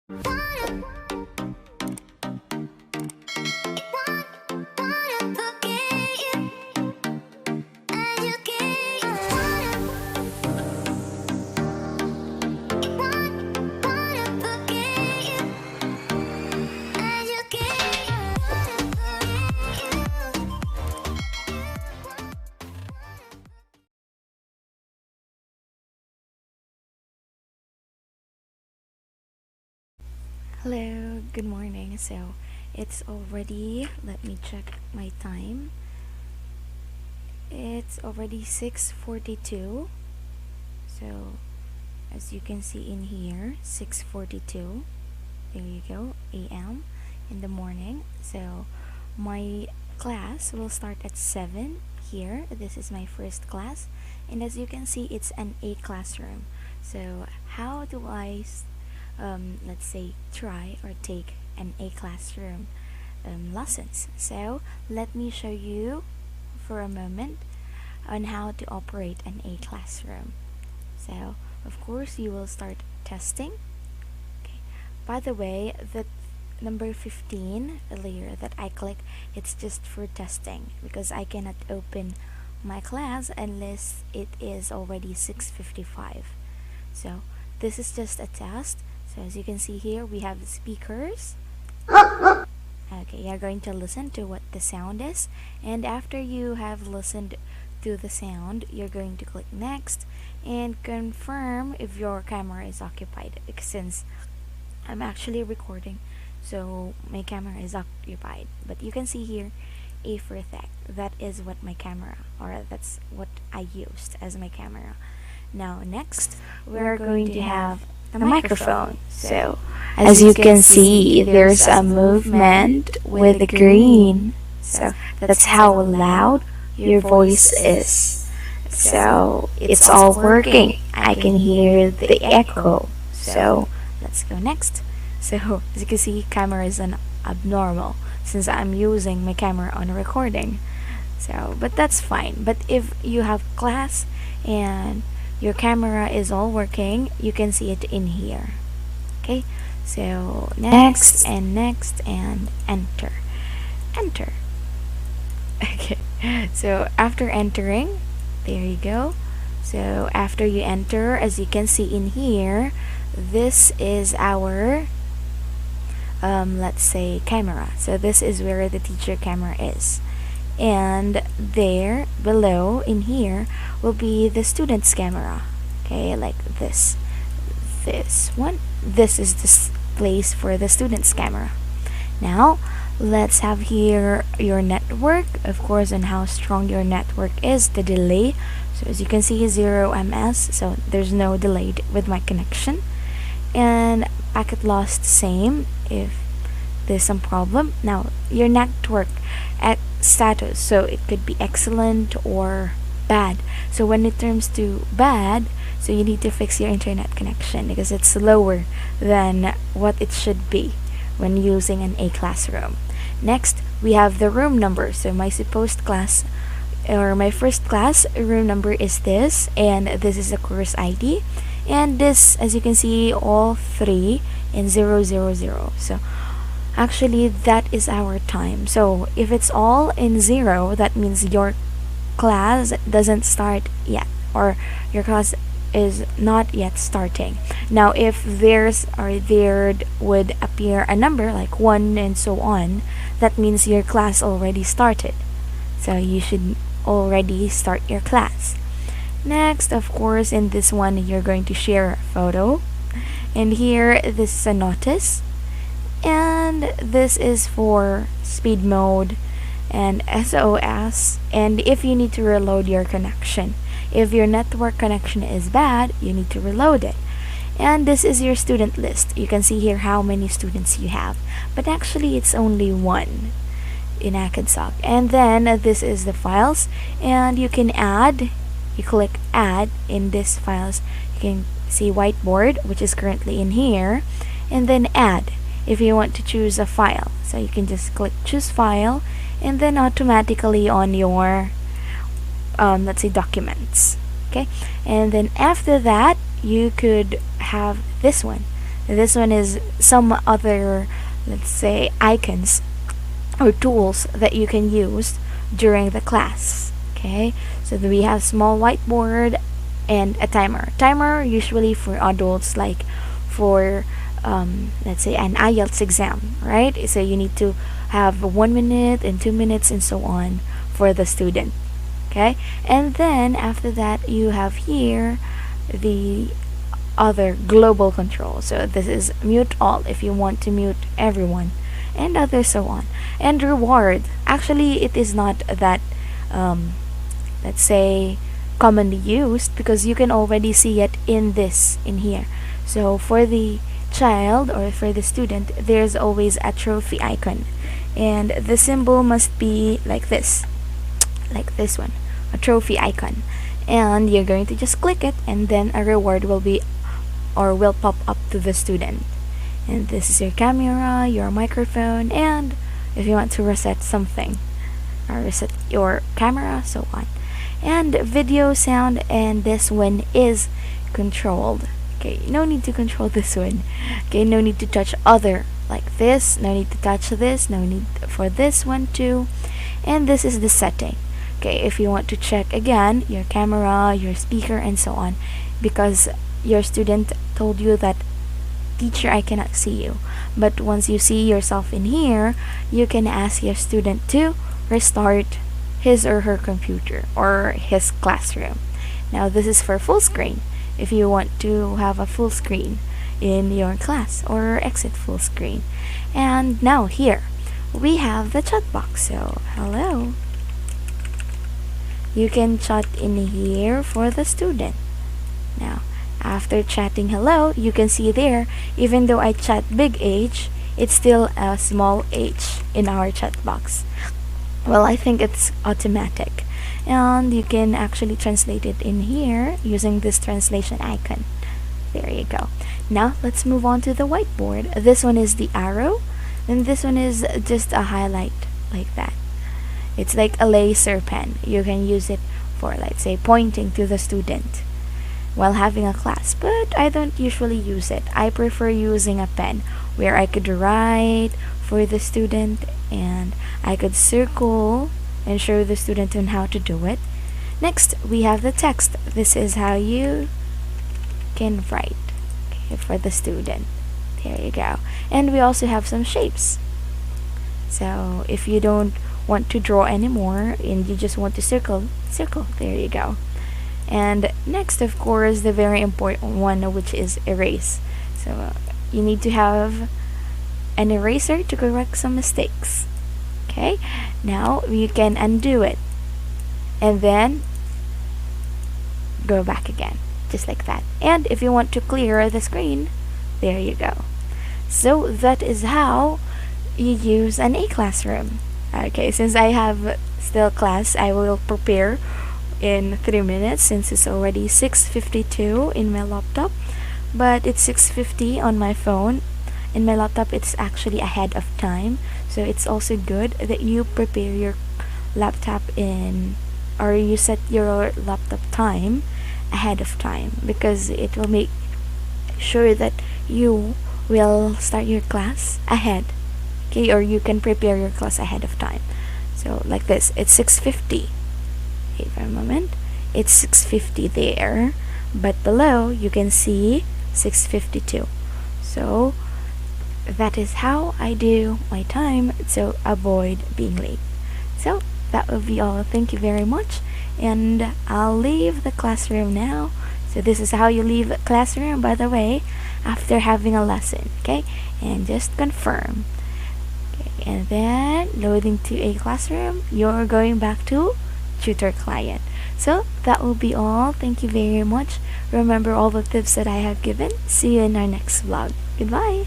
Hello, good morning. So it's already, let me check my time. It's already 6:42. So as you can see in here, 6:42. There you go, AM in the morning. So my class will start at 7 here. This is my first class, and as you can see, it's an A classroom. So how do I let's say try or take an A classroom lessons? So let me show you for a moment on how to operate an A classroom. So of course you will start testing. Okay. By the way, the number 15 earlier that I click, it's just for testing because I cannot open my class unless it is already 6:55. So this is just a test. So as you can see here, we have speakers. Okay, you're going to listen to what the sound is, and after you have listened to the sound, you're going to click next and confirm if your camera is occupied, because since I'm actually recording, so my camera is occupied. But you can see here A for that. That is what my camera, or that's what I used as my camera. Now next, we're going to have a microphone. So as you can see, there's a movement with the green. So that's how loud your voice is. So it's all working. I can hear the echo. So let's go next. So as you can see, camera is an abnormal since I'm using my camera on recording. So but that's fine. But if you have class and your camera is all working, you can see it in here. Okay, so next and enter. Okay, so after entering, there you go. So after you enter, as you can see in here, this is our let's say camera. So this is where the teacher camera is, and there below in here will be the student's camera. Okay, like this one. This is this place for the student's camera. Now let's have here your network, of course, and how strong your network is, the delay. So as you can see, 0 ms, so there's no delay with my connection. And packet loss, same if there's some problem. Now your network at status, so it could be excellent or bad. So when it turns to bad, so you need to fix your internet connection because it's slower than what it should be when using an A classroom. Next, we have the room number. So my supposed class, or my first class room number is this, and this is the course ID, and this, as you can see, all 3 in 000. So actually that is our time. So if it's all in 0, that means your class doesn't start yet, or your class is not yet starting. Now if there would appear a number like 1 and so on, that means your class already started. So you should already start your class. Next, of course, in this one you're going to share a photo, and here this is a notice, and this is for speed mode and SOS, and if you need to reload your connection. If your network connection is bad, you need to reload it. And this is your student list. You can see here how many students you have, but actually it's only 1 in Acadsoc. And then this is the files, and you can add. You click add in this files. You can see Whiteboard, which is currently in here, and then add if you want to choose a file. So you can just click choose file, and then automatically on your let's say documents. Okay, and then after that you could have this one. This one is some other, let's say, icons or tools that you can use during the class. Okay, so we have small whiteboard and a timer. Timer usually for adults, like for let's say an IELTS exam, right? So you need to have 1 minute and 2 minutes and so on for the student. Okay, and then after that you have here the other global control. So this is mute all if you want to mute everyone, and other so on. And reward, actually it is not that let's say commonly used, because you can already see it in here. So for the child or for the student, there's always a trophy icon, and the symbol must be like this one, a trophy icon, and you're going to just click it, and then a reward will be or will pop up to the student. And this is your camera, your microphone, and if you want to reset something or reset your camera, so on. And video, sound, and this one is controlled. Okay, no need to control this one. Okay, no need to touch other like this, no need to touch this, no need for this one too. And this is the setting. Okay, if you want to check again your camera, your speaker, and so on, because your student told you that, teacher, I cannot see you. But once you see yourself in here, you can ask your student to restart his or her computer or his classroom. Now this is for full screen, if you want to have a full screen in your class, or exit full screen. And now here we have the chat box. So hello, you can chat in here for the student. Now after chatting hello, you can see there, even though I chat big H, it's still a small h in our chat box. Well, I think it's automatic, and you can actually translate it in here using this translation icon. There you go. Now let's move on to the whiteboard. This one is the arrow, and this one is just a highlight like that. It's like a laser pen. You can use it for, let's say, pointing to the student while having a class, but I don't usually use it. I prefer using a pen where I could write for the student, and I could circle and show the student on how to do it. Next, we have the text. This is how you can write, okay, for the student. There you go. And we also have some shapes. So if you don't want to draw anymore and you just want to circle, there you go. And next, of course, the very important one, which is erase. So you need to have an eraser to correct some mistakes. Okay, now you can undo it and then go back again, just like that. And if you want to clear the screen, there you go. So that is how you use an e-classroom. Okay, since I have still class, I will prepare in 3 minutes, since it's already 6:52 in my laptop, but it's 6:50 on my phone. In my laptop, it's actually ahead of time, so it's also good that you prepare your laptop in, or you set your laptop time ahead of time, because it will make sure that you will start your class ahead. Okay, or you can prepare your class ahead of time. So like this, it's 6:50. Wait for a moment, it's 6:50 there, but below you can see 6:52. So that is how I do my time to avoid being late. So that will be all. Thank you very much, and I'll leave the classroom now. So this is how you leave the classroom, by the way, after having a lesson. Okay, and just confirm. Okay, and then loading to a classroom, you're going back to tutor client. So that will be all. Thank you very much. Remember all the tips that I have given. See you in our next vlog. Goodbye.